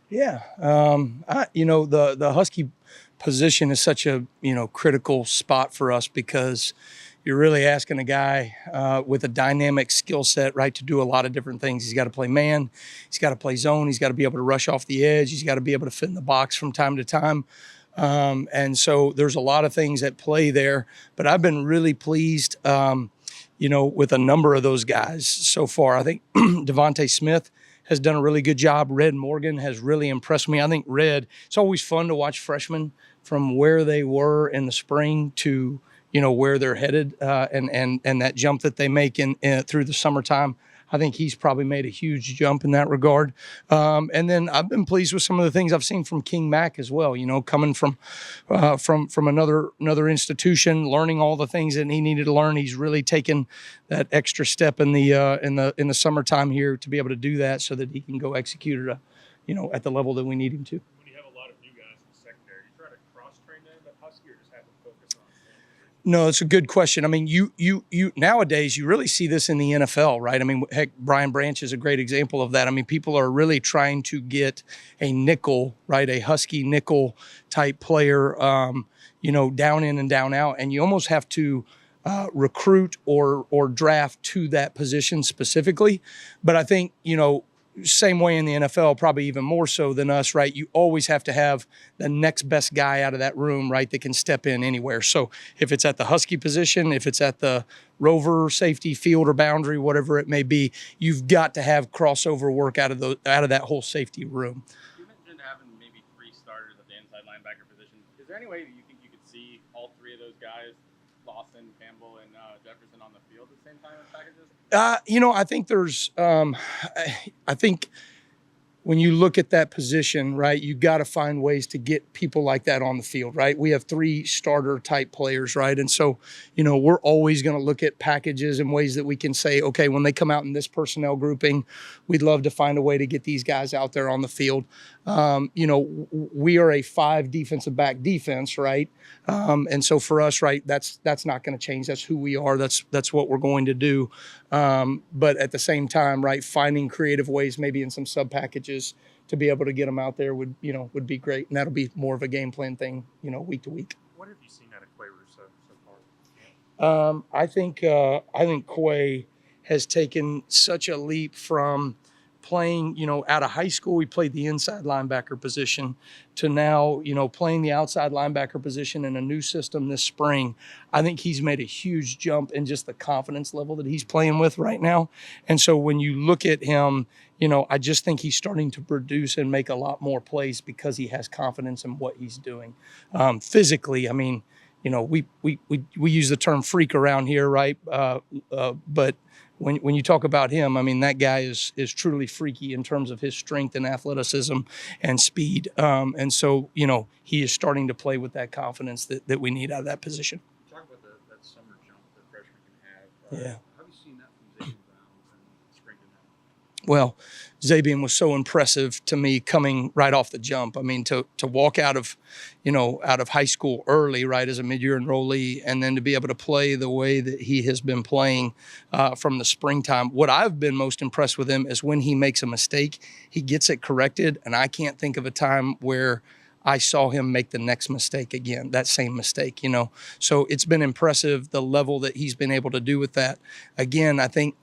Yeah, the Husky position is such a critical spot for us because you're really asking a guy with a dynamic skill set, right, to do a lot of different things. He's got to play man, he's got to play zone, he's got to be able to rush off the edge, he's got to be able to fit in the box from time to time. And so there's a lot of things at play there, but I've been really pleased, with a number of those guys so far. I think Devontae Smith has done a really good job. Red Morgan has really impressed me. I think Red, it's always fun to watch freshmen from where they were in the spring to, where they're headed and that jump that they make in through the summertime. I think he's probably made a huge jump in that regard. And then I've been pleased with some of the things I've seen from King Mack as well. Coming from another institution, learning all the things that he needed to learn. He's really taken that extra step in the summertime here to be able to do that, so that he can go execute it, at the level that we need him to. When you have a lot of new guys in the secondary, do you try to cross train them at Husky, or just have them focus on? No, it's a good question. I mean, you nowadays you really see this in the NFL, right? I mean, heck, Brian Branch is a great example of that. I mean, people are really trying to get a nickel, right, a Husky nickel type player, down in and down out, and you almost have to recruit or draft to that position specifically. But I think same way in the NFL, probably even more so than us, right? You always have to have the next best guy out of that room, right, that can step in anywhere. So if it's at the Husky position, if it's at the rover, safety, field, or boundary, whatever it may be, you've got to have crossover work out of that whole safety room. You mentioned having maybe 3 starters at the inside linebacker position. Is there any way that you think you could see all 3 of those guys, Lawson, Campbell, and Jefferson, on the field at the same time as packages? I think there's, I think when you look at that position, right, you got to find ways to get people like that on the field, right? We have 3 starter type players, right? And so, we're always going to look at packages and ways that we can say, okay, when they come out in this personnel grouping, we'd love to find a way to get these guys out there on the field. We are a 5 defensive back defense, right? And so for us, right, that's not going to change. That's who we are. That's what we're going to do. But at the same time, right, finding creative ways, maybe in some sub packages, to be able to get them out there would be great. And that'll be more of a game plan thing, week to week. What have you seen out of Quay Russo so far? I think Quay has taken such a leap from playing, out of high school. We played the inside linebacker position to now, playing the outside linebacker position in a new system this spring. I think he's made a huge jump in just the confidence level that he's playing with right now. And so when you look at him, I just think he's starting to produce and make a lot more plays because he has confidence in what he's doing. Physically, I mean, we use the term freak around here, right? But when you talk about him, I mean, that guy is truly freaky in terms of his strength and athleticism and speed. And so, he is starting to play with that confidence that we need out of that position. Talk about that summer jump that freshmen can have. Yeah. How have you seen that from Xavier Browns and spring to now? Well, Zabian was so impressive to me coming right off the jump. I mean, to walk out of high school early, right, as a mid-year enrollee, and then to be able to play the way that he has been playing from the springtime. What I've been most impressed with him is when he makes a mistake, he gets it corrected, and I can't think of a time where I saw him make the next mistake again, that same mistake, So it's been impressive, the level that he's been able to do with that. Again, I think,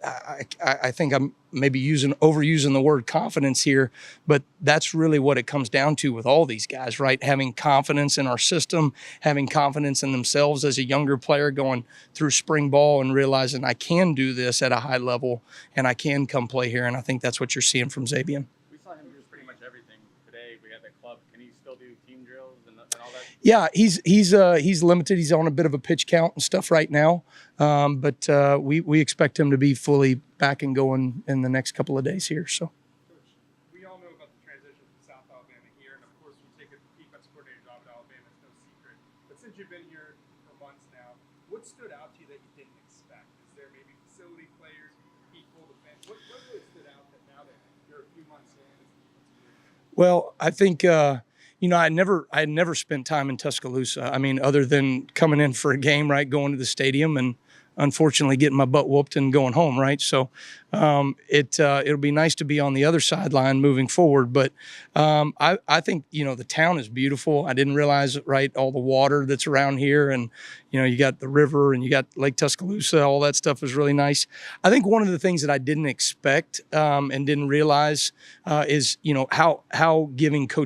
I think I'm maybe overusing the word confidence here, but that's really what it comes down to with all these guys, right? Having confidence in our system, having confidence in themselves as a younger player going through spring ball and realizing I can do this at a high level and I can come play here. And I think that's what you're seeing from Zabian. We saw him do pretty much everything today. We had that club. Can he still do team drills and all that? Yeah, he's limited. He's on a bit of a pitch count and stuff right now, but we expect him to be fully back and going in the next couple of days here. So, Coach, we all know about the transition from South Alabama here, and of course, we take a defense coordinator job at Alabama. It's no secret. But since you've been here for months now, what stood out to you that you didn't expect? Is there maybe facility players, people, defense? What really stood out that now that you're a few months in? well, I think. I had never spent time in Tuscaloosa. I mean, other than coming in for a game, right, going to the stadium and unfortunately getting my butt whooped and going home, right? So it'll be nice to be on the other sideline moving forward. But I think, the town is beautiful. I didn't realize, right, all the water that's around here, and you got the river and you got Lake Tuscaloosa. All that stuff is really nice. I think one of the things that I didn't expect and didn't realize is how giving Coach